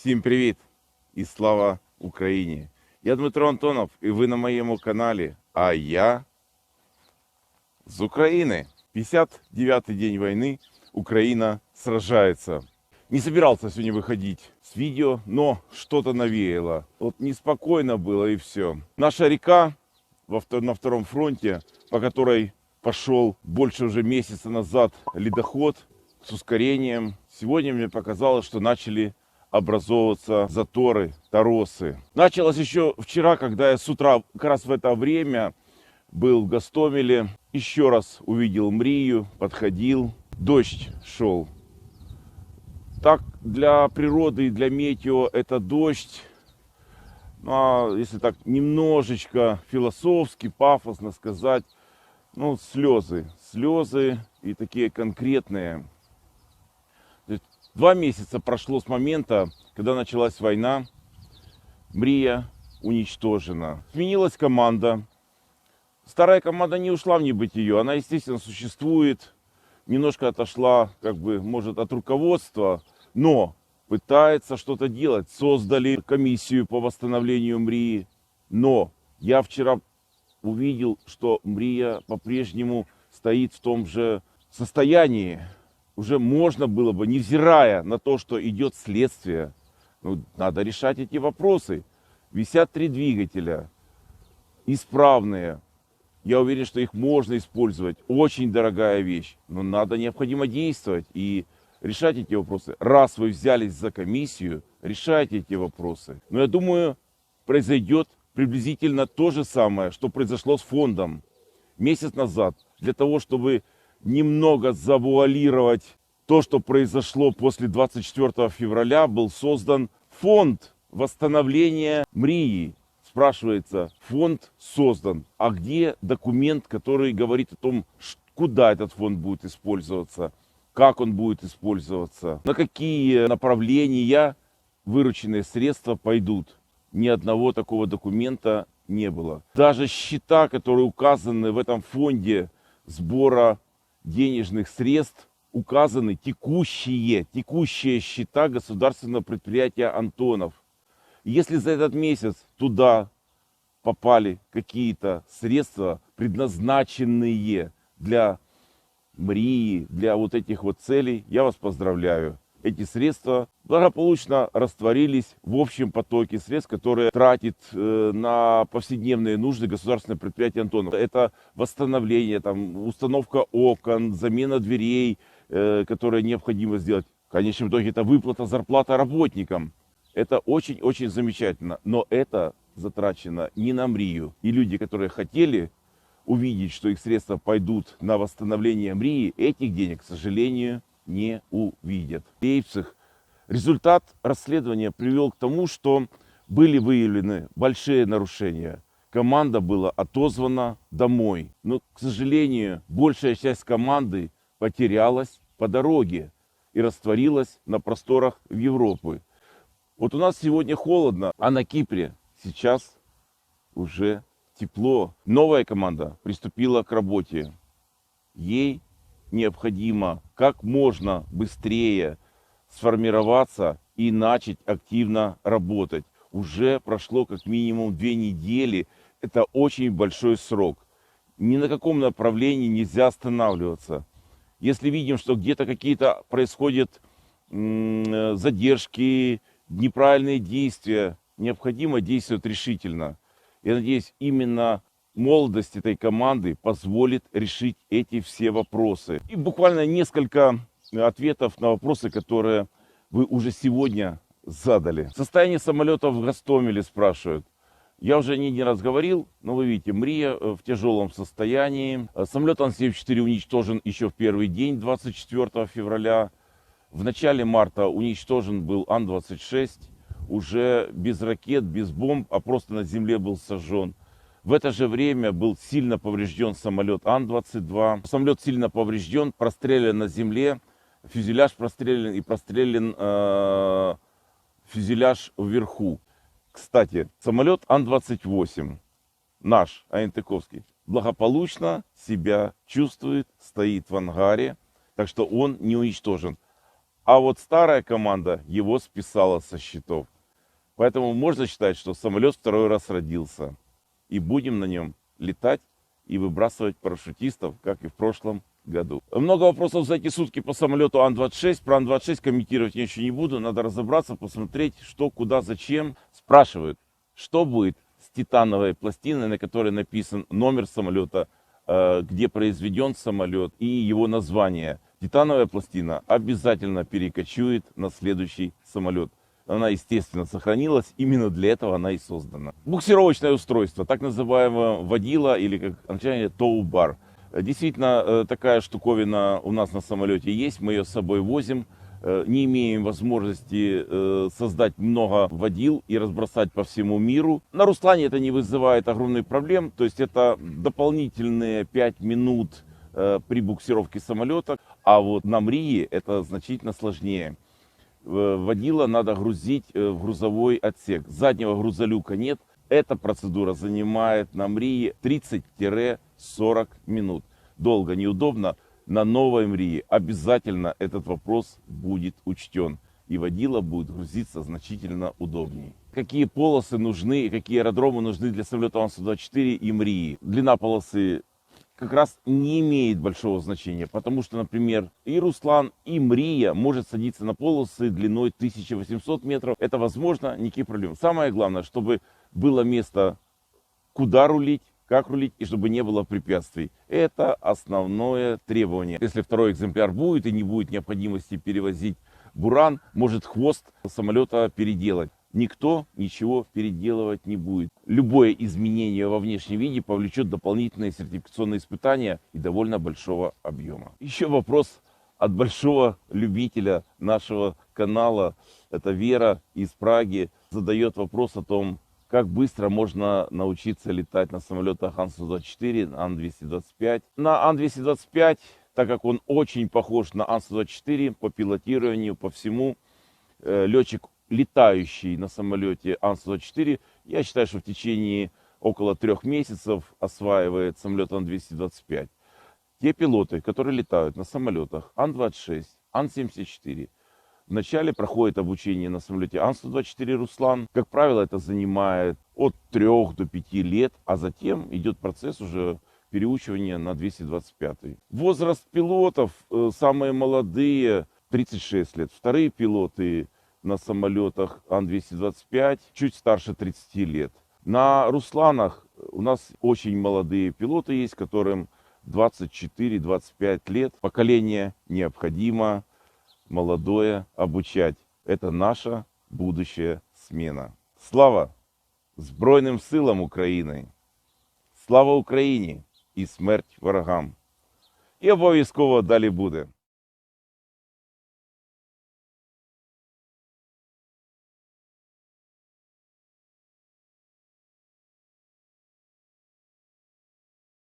Всім привіт і слава Україні! Я Дмитро Антонов, і ви на моєму каналі, а я з України. 59-й день войны, Украина сражается. Не собирался сегодня выходить с видео, но что-то навеяло. Вот неспокойно было и все. Наша река на втором фронте, по которой пошел больше уже месяца назад ледоход с ускорением. Сегодня мне показалось, что начали образовываться заторы, торосы. Началось еще вчера, когда я с утра, как раз в это время, был в Гостомеле. Еще раз увидел Мрию, подходил. Дождь шел. Так, для природы и для метео это дождь. Ну, а если так немножечко философски, пафосно сказать, ну, слезы. Слезы и такие конкретные. 2 месяца прошло с момента, когда началась война. Мрия уничтожена. Сменилась команда. Старая команда не ушла в небытие. Она, естественно, существует. Немножко отошла, как бы, может, от руководства, но пытается что-то делать. Создали комиссию по восстановлению Мрии. Но я вчера увидел, что Мрия по-прежнему стоит в том же состоянии. Уже можно было бы, невзирая на то, что идет следствие, надо решать эти вопросы. Висят 3 двигателя, исправные. Я уверен, что их можно использовать. Очень дорогая вещь, но необходимо действовать и решать эти вопросы. Раз вы взялись за комиссию, решайте эти вопросы. Но я думаю, произойдет приблизительно то же самое, что произошло с фондом месяц назад. Для того, чтобы немного завуалировать то, что произошло после 24 февраля, был создан фонд восстановления Мрии. Спрашивается, фонд создан, а где документ, который говорит о том, куда этот фонд будет использоваться, как он будет использоваться, на какие направления вырученные средства пойдут. Ни одного такого документа не было. Даже счета, которые указаны в этом фонде сбора денежных средств, указаны текущие счета государственного предприятия «Антонов». Если за этот месяц туда попали какие-то средства, предназначенные для Мрии, для вот этих вот целей, я вас поздравляю. Эти средства благополучно растворились в общем потоке средств, которые тратит на повседневные нужды государственное предприятие «Антонов». Это восстановление, установка окон, замена дверей, которые необходимо сделать. В конечном итоге это выплата зарплаты работникам. Это очень-очень замечательно. Но это затрачено не на Мрию. И люди, которые хотели увидеть, что их средства пойдут на восстановление Мрии, этих денег, к сожалению, не увидят. В Лейпциг результат расследования привел к тому, что были выявлены большие нарушения. Команда была отозвана домой. Но, к сожалению, большая часть команды потерялась по дороге и растворилась на просторах Европы. Вот у нас сегодня холодно, а на Кипре сейчас уже тепло. Новая команда приступила к работе. Ей необходимо как можно быстрее сформироваться и начать активно работать. Уже прошло как минимум 2 недели. Это очень большой срок. Ни на каком направлении нельзя останавливаться. Если видим, что где-то какие-то происходят задержки, неправильные действия, необходимо действовать решительно. Я надеюсь, именно молодость этой команды позволит решить эти все вопросы. И буквально несколько ответов на вопросы, которые вы уже сегодня задали. Состояние самолета в Гостомеле спрашивают. Я уже не раз говорил, но вы видите, Мрия в тяжелом состоянии. Самолет Ан-74 уничтожен еще в первый день, 24 февраля. В начале марта уничтожен был Ан-26, уже без ракет, без бомб, а просто на земле был сожжен. В это же время был сильно поврежден самолет Ан-22. Самолет сильно поврежден, прострелен на земле, фюзеляж прострелен и прострелен фюзеляж вверху. Кстати, самолет Ан-28, наш, АНТКовский, благополучно себя чувствует, стоит в ангаре, так что он не уничтожен. А вот старая команда его списала со счетов. Поэтому можно считать, что самолет второй раз родился. И будем на нем летать и выбрасывать парашютистов, как и в прошлом году. Много вопросов за эти сутки по самолету Ан-26. Про Ан-26 комментировать я еще не буду. Надо разобраться, посмотреть, что, куда, зачем. Спрашивают, что будет с титановой пластиной, на которой написан номер самолета, где произведен самолет и его название. Титановая пластина обязательно перекочует на следующий самолет. Она, естественно, сохранилась. Именно для этого она и создана. Буксировочное устройство, так называемое водила или, как англичане, тоу-бар. Действительно, такая штуковина у нас на самолете есть. Мы ее с собой возим. Не имеем возможности создать много водил и разбросать по всему миру. На Руслане это не вызывает огромных проблем. То есть это дополнительные 5 минут при буксировке самолета. А вот на Мрии это значительно сложнее. Водила надо грузить в грузовой отсек. Заднего грузолюка нет. Эта процедура занимает на Мрии 30-40 минут. Долго, неудобно. На новой Мрии обязательно этот вопрос будет учтен. И водила будет грузиться значительно удобнее. Какие полосы нужны, какие аэродромы нужны для самолета Ан-124 и Мрии? Длина полосы как раз не имеет большого значения, потому что, например, и Руслан, и Мрия может садиться на полосы длиной 1800 метров. Это возможно, никаких проблем. Самое главное, чтобы было место, куда рулить, как рулить, и чтобы не было препятствий. Это основное требование. Если второй экземпляр будет и не будет необходимости перевозить буран, может хвост самолета переделать. Никто ничего переделывать не будет. Любое изменение во внешнем виде повлечет дополнительные сертификационные испытания и довольно большого объема. Еще вопрос от большого любителя нашего канала. Это Вера из Праги. Задает вопрос о том, как быстро можно научиться летать на самолетах Ан-124, Ан-225. На Ан-225, так как он очень похож на Ан-124 по пилотированию, по всему, летчик, летающий на самолете Ан-124, я считаю, что в течение около 3 месяцев осваивает самолет Ан-225. Те пилоты, которые летают на самолетах Ан-26, Ан-74, вначале проходит обучение на самолете Ан-124 Руслан. Как правило, это занимает от 3 до 5 лет, а затем идет процесс уже переучивания на 225. Возраст пилотов, самые молодые, 36 лет. Вторые пилоты на самолетах Ан-225 чуть старше 30 лет. На Русланах у нас очень молодые пилоты есть, которым 24-25 лет. Поколение необходимо молодое обучать. Это наша будущая смена. Слава Збройним силам України! Слава Україні і смерть ворогам! І обов'язково далі буде.